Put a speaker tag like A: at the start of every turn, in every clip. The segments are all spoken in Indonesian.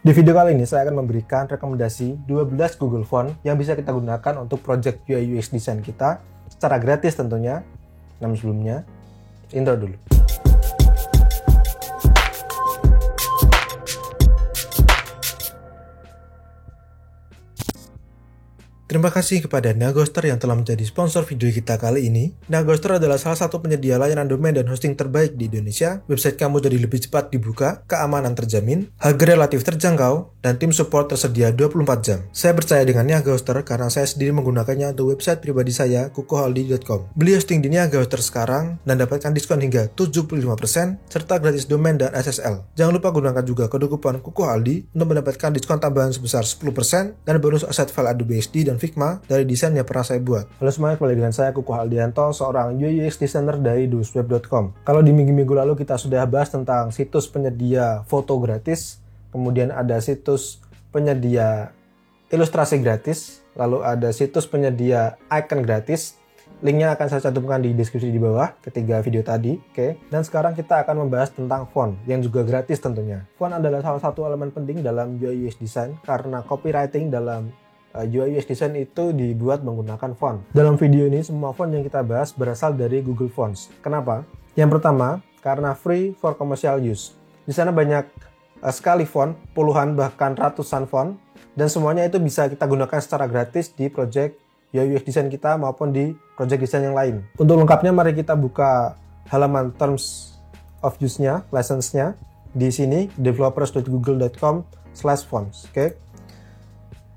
A: Di video kali ini saya akan memberikan rekomendasi 12 Google Font yang bisa kita gunakan untuk project UI UX design kita secara gratis tentunya. Namun sebelumnya, intro dulu. Terima kasih kepada Nagoster yang telah menjadi sponsor video kita kali ini. Nagoster adalah salah satu penyedia layanan domain dan hosting terbaik di Indonesia. Website kamu jadi lebih cepat dibuka, keamanan terjamin, harga relatif terjangkau, dan tim support tersedia 24 jam. Saya percaya dengan Nagoster karena saya sendiri menggunakannya untuk website pribadi saya, kukuhaldi.com. Beli hosting di Nagoster sekarang dan dapatkan diskon hingga 75% serta gratis domain dan SSL. Jangan lupa gunakan juga kode kupon kukuhaldi untuk mendapatkan diskon tambahan sebesar 10% dan bonus aset file Adobe XD dan Figma dari desain yang pernah saya buat. Halo semuanya, kembali dengan saya Kuku Haldianto, seorang UI UX designer dari dusweb.com. Kalau di minggu-minggu lalu kita sudah bahas tentang situs penyedia foto gratis, kemudian ada situs penyedia ilustrasi gratis, lalu ada situs penyedia icon gratis. Linknya akan saya cantumkan di deskripsi di bawah ketiga video tadi, oke? Dan sekarang kita akan membahas tentang font yang juga gratis tentunya. Font adalah salah satu elemen penting dalam UI UX design karena copywriting dalam UI UX design itu dibuat menggunakan font. Dalam video ini semua font yang kita bahas berasal dari Google Fonts. Kenapa? Yang pertama, karena free for commercial use. Di sana banyak sekali font, puluhan bahkan ratusan font, dan semuanya itu bisa kita gunakan secara gratis di project UI UX design kita maupun di project desain yang lain. Untuk lengkapnya mari kita buka halaman terms of use-nya, license-nya di sini developers.google.com/fonts, oke?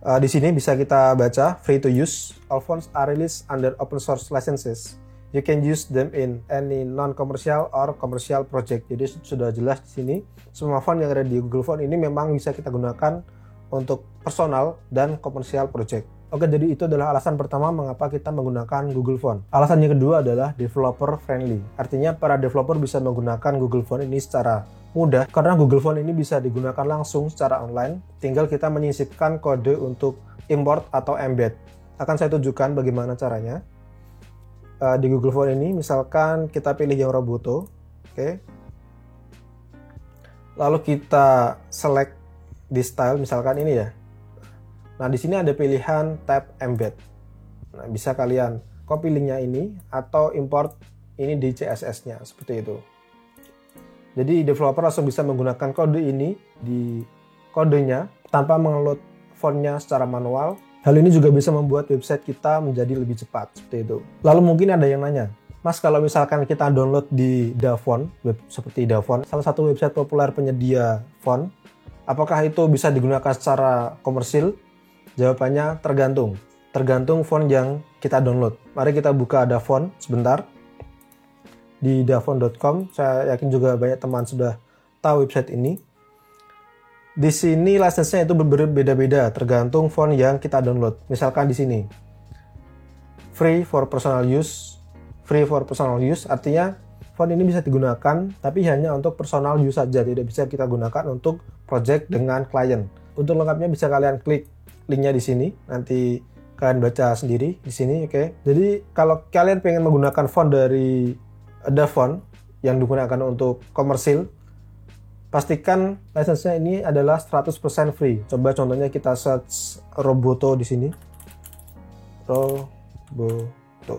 A: Di sini bisa kita baca free to use. All fonts are released under open source licenses. You can use them in any non-commercial or commercial project. Jadi sudah jelas di sini semua font yang ada di Google Font ini memang bisa kita gunakan untuk personal dan komersial project. Oke, jadi itu adalah alasan pertama mengapa kita menggunakan Google Font. Alasan yang kedua adalah developer friendly. Artinya para developer bisa menggunakan Google Font ini secara mudah karena Google Font ini bisa digunakan langsung secara online. Tinggal kita menyisipkan kode untuk import atau embed. Akan saya tunjukkan bagaimana caranya. Di Google Font ini misalkan kita pilih yang Roboto, oke. Lalu kita select di style misalkan ini ya. Nah, di sini ada pilihan tab embed. Nah, bisa kalian copy linknya ini atau import ini di CSS-nya seperti itu. Jadi developer langsung bisa menggunakan kode ini di kodenya tanpa mengeload fontnya secara manual. Hal ini juga bisa membuat website kita menjadi lebih cepat seperti itu. Lalu mungkin ada yang nanya, Mas, kalau misalkan kita download di Dafont, web seperti Dafont, salah satu website populer penyedia font, apakah itu bisa digunakan secara komersil? Jawabannya tergantung. Tergantung font yang kita download. Mari kita buka Dafont sebentar. Di dafont.com, saya yakin juga banyak teman sudah tahu website ini. Di sini license-nya itu berbeda-beda tergantung font yang kita download. Misalkan di sini free for personal use. Free for personal use artinya font ini bisa digunakan tapi hanya untuk personal use saja, tidak bisa kita gunakan untuk project dengan klien. Untuk lengkapnya bisa kalian klik linknya di sini, nanti kalian baca sendiri di sini, oke. Jadi kalau kalian pengen menggunakan font dari Dafont yang digunakan untuk komersil, pastikan license-nya ini adalah 100% free. Coba contohnya kita search Roboto di sini. Roboto.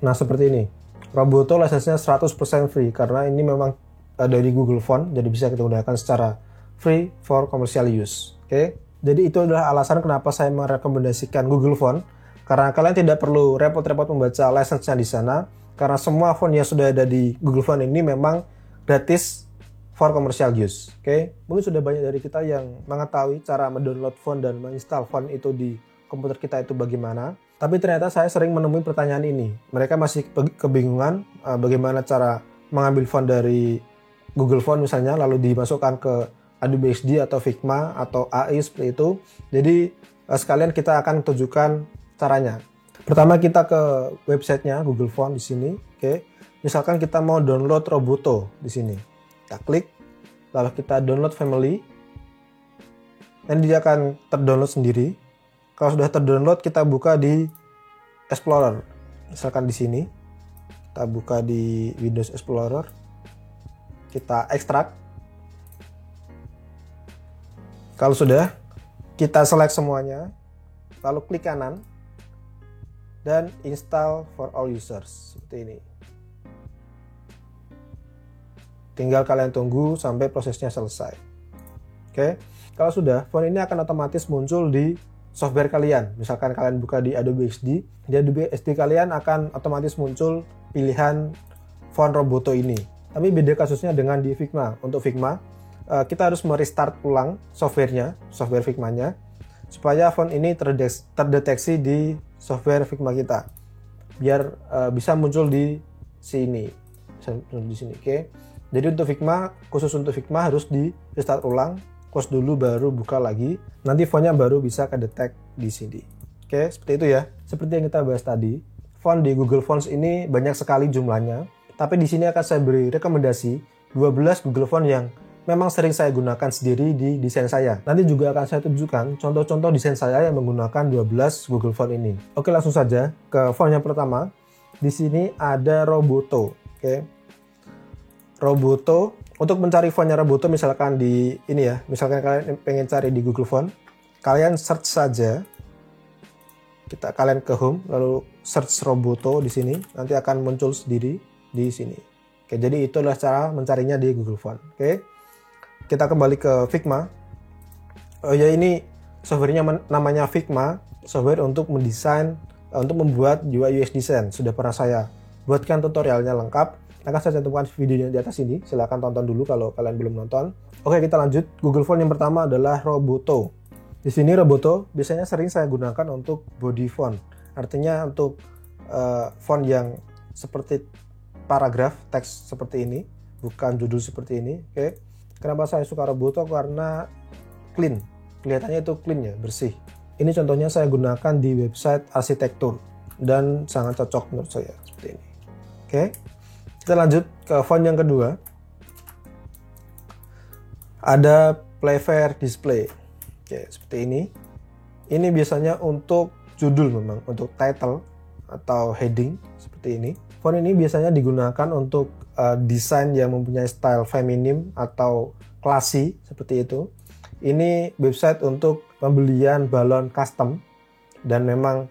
A: Nah, seperti ini. Roboto license-nya 100% free karena ini memang dari Google Font, jadi bisa kita gunakan secara free for commercial use. Oke. Jadi itu adalah alasan kenapa saya merekomendasikan Google Font, karena kalian tidak perlu repot-repot membaca license-nya di sana. Karena semua font yang sudah ada di Google Font ini memang gratis for commercial use. Oke, mungkin sudah banyak dari kita yang mengetahui cara mendownload font dan menginstal font itu di komputer kita itu bagaimana. Tapi ternyata saya sering menemui pertanyaan ini. Mereka masih kebingungan bagaimana cara mengambil font dari Google Font misalnya, lalu dimasukkan ke Adobe XD atau Figma atau AI seperti itu. Jadi sekalian kita akan tunjukkan caranya. Pertama kita ke websitenya Google Font di sini, oke. Misalkan kita mau download Roboto di sini, kita klik, lalu kita download family, dan dia akan terdownload sendiri. Kalau sudah terdownload, kita buka di Explorer, misalkan di sini, kita buka di Windows Explorer, kita ekstrak, Kalau sudah, kita select semuanya, lalu klik kanan dan install for all users seperti ini. Tinggal kalian tunggu sampai prosesnya selesai. Oke, kalau sudah, font ini akan otomatis muncul di software kalian. Misalkan kalian buka di Adobe XD, di Adobe XD kalian akan otomatis muncul pilihan font Roboto ini. Tapi beda kasusnya dengan di Figma. Untuk Figma, kita harus merestart ulang softwarenya, software Figma-nya, supaya font ini terdeteksi di software Figma kita, biar bisa muncul di sini, Oke. Jadi untuk Figma, khusus untuk Figma harus di restart ulang, close dulu baru buka lagi. Nanti fontnya baru bisa kedetek di sini. Oke, seperti itu ya. Seperti yang kita bahas tadi, font di Google Fonts ini banyak sekali jumlahnya. Tapi di sini akan saya beri rekomendasi 12 Google Font yang memang sering saya gunakan sendiri di desain saya. Nanti juga akan saya tunjukkan contoh-contoh desain saya yang menggunakan 12 Google Font ini. Oke, langsung saja ke font yang pertama. Di sini ada Roboto. Oke. Roboto, untuk mencari fontnya Roboto misalkan di ini ya, misalkan kalian pengen cari di Google Font, kalian search saja, kalian ke home, lalu search Roboto di sini, nanti akan muncul sendiri di sini. Oke, jadi itu adalah cara mencarinya di Google Font. Oke, kita kembali ke Figma. Oh ya, ini softwarenya namanya Figma, software untuk mendesain, untuk membuat UI UX design. Sudah pernah saya buatkan tutorialnya lengkap. Akan saya cantumkan videonya di atas ini, silahkan tonton dulu kalau kalian belum nonton. Oke, kita lanjut. Google Font yang pertama adalah Roboto. Di sini Roboto biasanya sering saya gunakan untuk body font, artinya untuk font yang seperti paragraf teks seperti ini, bukan judul seperti ini. Oke, kenapa saya suka Roboto? Karena clean, kelihatannya itu clean ya, bersih. Ini contohnya saya gunakan di website arsitektur dan sangat cocok menurut saya seperti ini. Oke. Kita lanjut ke font yang kedua. Ada Playfair Display. Oke, seperti ini. Ini biasanya untuk judul memang, untuk title atau heading seperti ini. Font ini biasanya digunakan untuk desain yang mempunyai style feminim atau classy seperti itu. Ini website untuk pembelian balon custom dan memang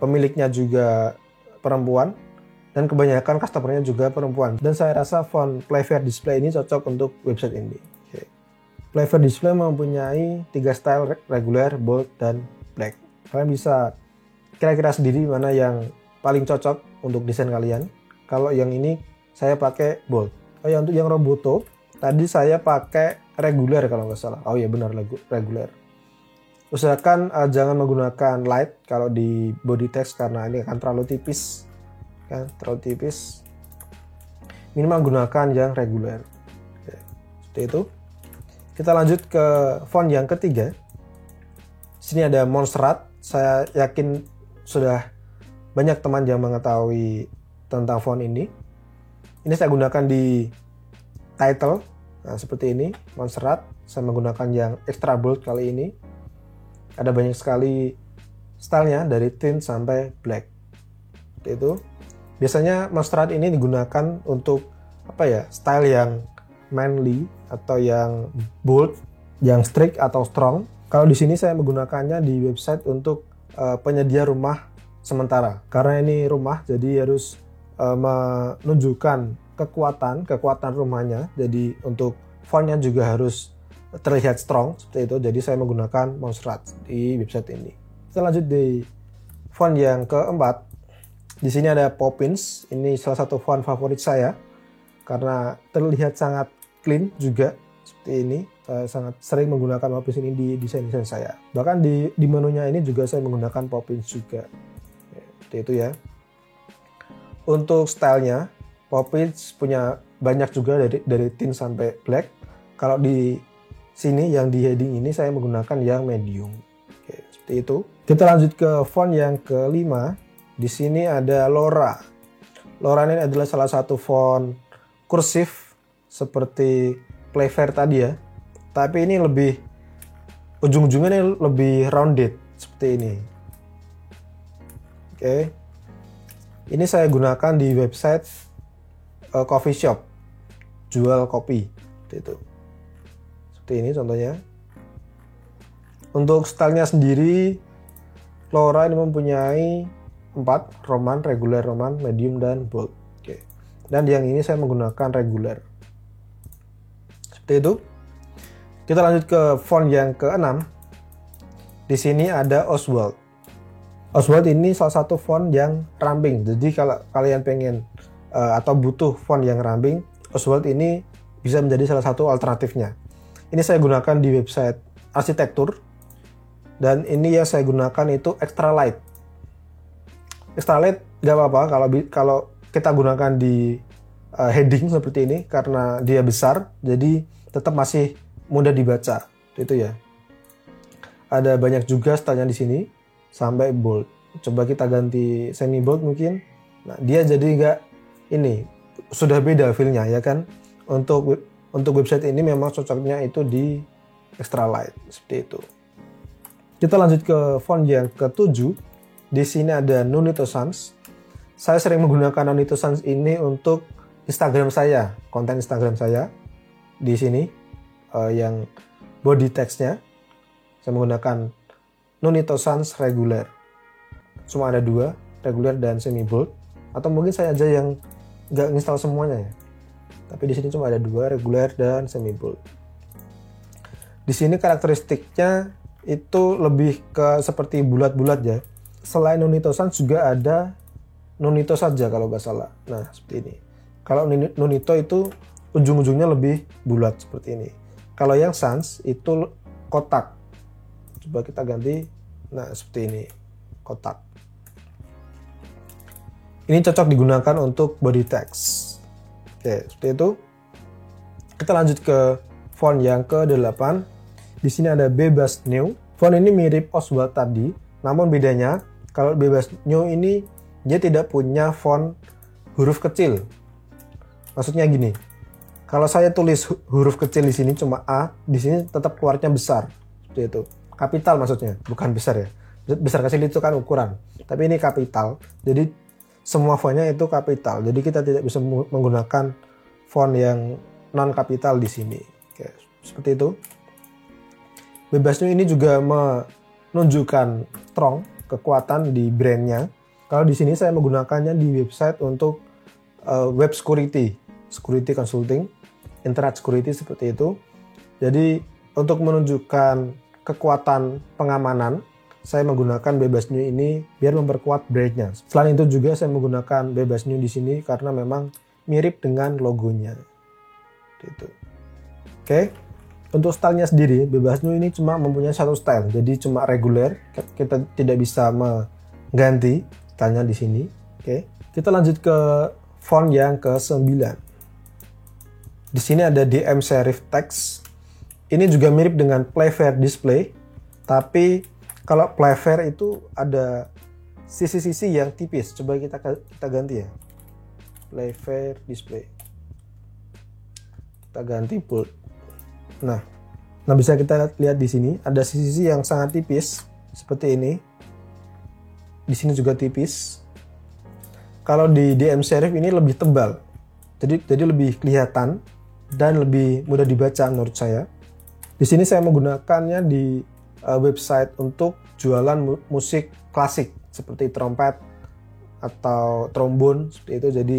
A: pemiliknya juga perempuan. Dan kebanyakan customernya juga perempuan. Dan saya rasa font Playfair Display ini cocok untuk website ini. Oke. Playfair Display mempunyai 3 style, regular, bold, dan black. Kalian bisa kira-kira sendiri mana yang paling cocok untuk desain kalian. Kalau yang ini saya pakai bold. Oh ya, untuk yang Roboto, tadi saya pakai regular kalau nggak salah. Oh ya, benar, regular. Usahakan jangan menggunakan light kalau di body text karena ini akan terlalu tipis. Minimal gunakan yang reguler. Oke, seperti itu. Kita lanjut ke font yang ketiga. Sini ada Montserrat. Saya yakin sudah banyak teman yang mengetahui tentang font ini. Ini saya gunakan di title. Nah, seperti ini, Montserrat. Saya menggunakan yang extra bold kali ini. Ada banyak sekali stylenya dari thin sampai black. Seperti itu. Biasanya Montserrat ini digunakan untuk style yang manly atau yang bold, yang strict atau strong. Kalau di sini saya menggunakannya di website untuk penyedia rumah sementara. Karena ini rumah, jadi harus menunjukkan kekuatan rumahnya. Jadi untuk fontnya juga harus terlihat strong seperti itu. Jadi saya menggunakan Montserrat di website ini. Kita lanjut di font yang keempat. Di sini ada Poppins. Ini salah satu font favorit saya karena terlihat sangat clean juga seperti ini. Saya sangat sering menggunakan Poppins ini di desain-desain saya. Bahkan di menunya ini juga saya menggunakan Poppins juga. Ya, seperti itu ya. Untuk stylenya, Poppins punya banyak juga dari thin sampai black. Kalau di sini yang di heading ini saya menggunakan yang medium. Oke, seperti itu. Kita lanjut ke font yang kelima. Di sini ada Laura. Laura ini adalah salah satu font kursif seperti Playfair tadi ya. Tapi ini ujung-ujungnya ini lebih rounded seperti ini. Oke. Ini saya gunakan di website coffee shop, jual kopi. Seperti itu. Seperti ini contohnya. Untuk stylenya sendiri, Laura ini mempunyai 4, roman, reguler, roman, medium, dan bold. Oke. Dan yang ini saya menggunakan reguler. Seperti itu. Kita lanjut ke font yang ke-6. Di sini ada Oswald. Oswald ini salah satu font yang ramping. Jadi kalau kalian pengen atau butuh font yang ramping, Oswald ini bisa menjadi salah satu alternatifnya. Ini saya gunakan di website arsitektur. Dan ini yang saya gunakan itu extra light. Extra light gak apa-apa kalau kita gunakan di heading seperti ini karena dia besar, jadi tetap masih mudah dibaca. Itu ya. Ada banyak juga stylenya di sini sampai bold. Coba kita ganti semi bold mungkin. Nah, dia jadi nggak ini sudah beda feel-nya ya kan. Untuk website ini memang cocoknya itu di extra light seperti itu. Kita lanjut ke font yang ke-7. Di sini ada Nunito Sans. Saya sering menggunakan Nunito Sans ini untuk Instagram saya, konten Instagram saya. Di sini yang body text-nya saya menggunakan Nunito Sans reguler. Cuma ada 2, reguler dan semi bold. Atau mungkin saya aja yang nggak install semuanya ya. Tapi di sini cuma ada 2, reguler dan semi bold. Di sini karakteristiknya itu lebih ke seperti bulat-bulat ya. Selain Nunito Sans juga ada Nunito saja kalau nggak salah. Nah seperti ini. Kalau Nunito itu ujung-ujungnya lebih bulat seperti ini. Kalau yang Sans itu kotak. Coba kita ganti. Nah seperti ini, kotak. Ini cocok digunakan untuk body text. Oke, seperti itu. Kita lanjut ke font yang ke-8. Di sini ada Bebas New. Font ini mirip Oswald tadi, namun bedanya kalau Bebas New ini dia tidak punya font huruf kecil. Maksudnya gini. Kalau saya tulis huruf kecil di sini cuma A, di sini tetap keluarnya besar. Seperti itu. Kapital maksudnya, bukan besar ya. Besar kecil itu kan ukuran. Tapi ini kapital. Jadi semua fontnya itu kapital. Jadi kita tidak bisa menggunakan font yang non kapital di sini. Oke, seperti itu. Bebas New ini juga menunjukkan strong, kekuatan di brandnya. Kalau di sini saya menggunakannya di website untuk web security consulting, internet security seperti itu. Jadi untuk menunjukkan kekuatan pengamanan, saya menggunakan Bebas New ini biar memperkuat brandnya. Selain itu juga saya menggunakan Bebas New di sini karena memang mirip dengan logonya. Gitu. Oke. Untuk stylenya sendiri, Bebas New ini cuma mempunyai satu style, jadi cuma reguler. Kita tidak bisa mengganti stylenya di sini. Oke. Kita lanjut ke font yang ke-9. Di sini ada DM serif text. Ini juga mirip dengan Playfair display, tapi kalau Playfair itu ada sisi-sisi yang tipis. Coba kita ganti ya. Playfair display. Kita ganti bold. Nah bisa kita lihat di sini ada sisi-sisi yang sangat tipis seperti ini. Di sini juga tipis. Kalau di DM serif ini lebih tebal. Jadi lebih kelihatan dan lebih mudah dibaca menurut saya. Di sini saya menggunakannya di website untuk jualan musik klasik seperti trompet atau trombon seperti itu. Jadi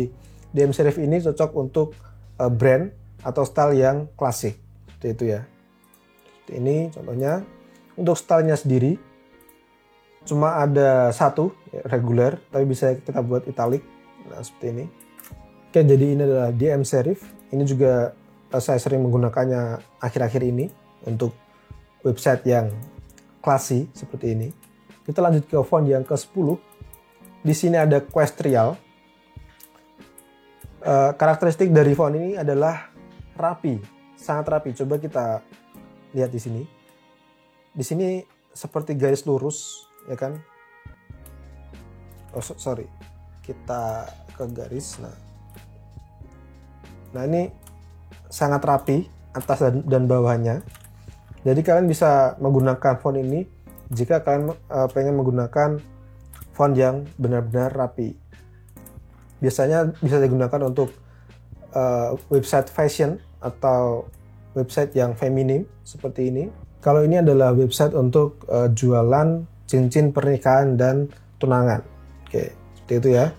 A: DM serif ini cocok untuk brand atau style yang klasik seperti itu ya. Seperti ini contohnya. Untuk stylenya sendiri cuma ada satu reguler, tapi bisa kita buat italic. Nah seperti ini. Oke, jadi ini adalah DM serif. Ini juga saya sering menggunakannya akhir-akhir ini untuk website yang classy seperti ini. Kita lanjut ke font yang ke-10. Di sini ada Questrial. Karakteristik dari font ini adalah rapi, sangat rapi. Coba kita lihat di sini. Di sini seperti garis lurus, ya kan? Oh sorry, kita ke garis. Nah ini sangat rapi atas dan bawahnya. Jadi kalian bisa menggunakan font ini jika kalian pengen menggunakan font yang benar-benar rapi. Biasanya bisa digunakan untuk website fashion atau website yang feminim seperti ini. Kalau ini adalah website untuk jualan cincin pernikahan dan tunangan. Oke, seperti itu ya.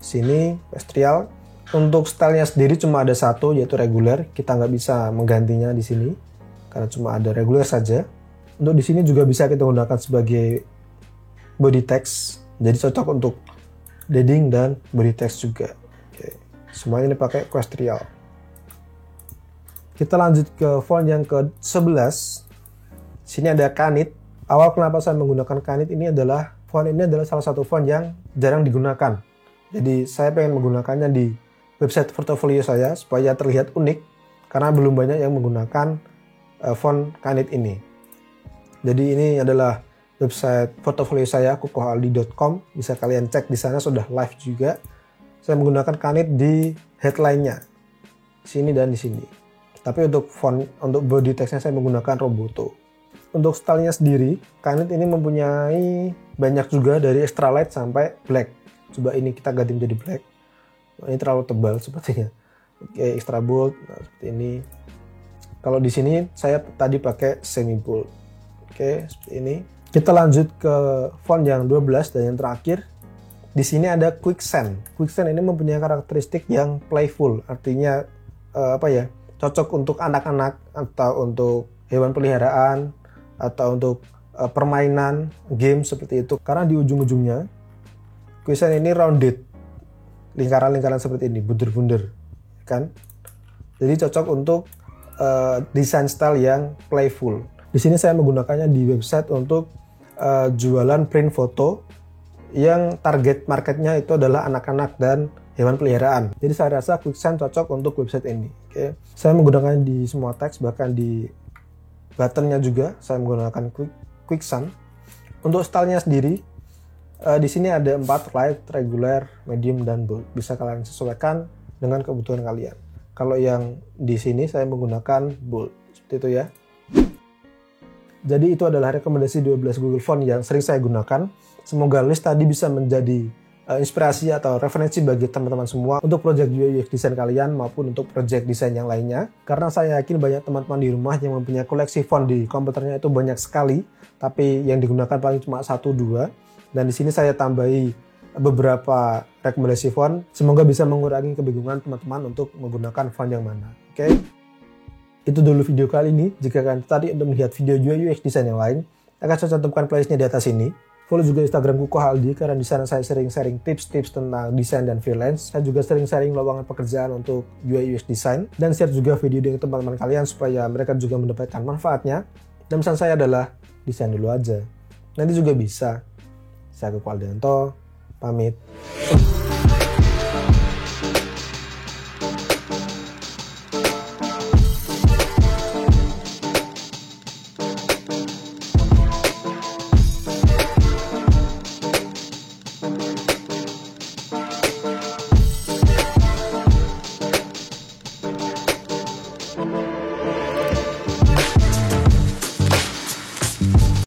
A: Sini Equestrial. Untuk stylenya sendiri cuma ada satu, yaitu reguler. Kita nggak bisa menggantinya di sini karena cuma ada reguler saja. Untuk di sini juga bisa kita gunakan sebagai body text. Jadi cocok untuk heading dan body text juga. Oke. Semuanya ini pakai Equestrial. Kita lanjut ke font yang ke-11. Sini ada Canit. Awal kenapa saya menggunakan Canit ini adalah font ini adalah salah satu font yang jarang digunakan. Jadi saya pengen menggunakannya di website portofolio saya supaya terlihat unik karena belum banyak yang menggunakan font Canit ini. Jadi ini adalah website portofolio saya kukohaldi.com. Bisa kalian cek di sana, sudah live juga. Saya menggunakan Canit di headline-nya. Sini dan di sini. Tapi untuk font, untuk body text-nya saya menggunakan Roboto. Untuk stylenya sendiri, Canit ini mempunyai banyak juga dari extra light sampai black. Coba ini kita ganti menjadi black. Ini terlalu tebal sepertinya. Oke, extra bold, nah, seperti ini. Kalau di sini saya tadi pakai semi bold. Oke, seperti ini. Kita lanjut ke font yang 12 dan yang terakhir. Di sini ada Quicksand. Quicksand ini mempunyai karakteristik yang playful, artinya cocok untuk anak-anak atau untuk hewan peliharaan atau untuk permainan game seperti itu. Karena di ujung-ujungnya Quicksand ini rounded, lingkaran-lingkaran seperti ini, bunder-bunder, kan? Jadi cocok untuk desain style yang playful. Di sini saya menggunakannya di website untuk jualan print foto yang target marketnya itu adalah anak-anak dan hewan peliharaan. Jadi saya rasa Quicksand cocok untuk website ini. Oke. Saya menggunakannya di semua teks, bahkan di buttonnya juga saya menggunakan Quicksand. Untuk stylenya sendiri, di sini ada 4, light, regular, medium, dan bold. Bisa kalian sesuaikan dengan kebutuhan kalian. Kalau yang di sini saya menggunakan bold, seperti itu ya. Jadi itu adalah rekomendasi 12 Google Font yang sering saya gunakan. Semoga list tadi bisa menjadi inspirasi atau referensi bagi teman-teman semua untuk project UI UX design kalian maupun untuk project desain yang lainnya. Karena saya yakin banyak teman-teman di rumah yang mempunyai koleksi font di komputernya itu banyak sekali, tapi yang digunakan paling cuma 1-2. Dan di sini saya tambahi beberapa rekomendasi font. Semoga bisa mengurangi kebingungan teman-teman untuk menggunakan font yang mana. Oke? Itu dulu video kali ini. Jika kalian tertarik untuk melihat video UI UX design yang lain, akan saya cantumkan playlistnya di atas ini. Follow juga Instagram Kukohaldi karena di sana saya sering sharing tips-tips tentang desain dan freelance. Saya juga sering sharing lowongan pekerjaan untuk UI UX design dan share juga video dengan teman-teman kalian supaya mereka juga mendapatkan manfaatnya. Dan pesan saya adalah desain dulu aja. Nanti juga bisa. Saya Kukohaldianto, pamit.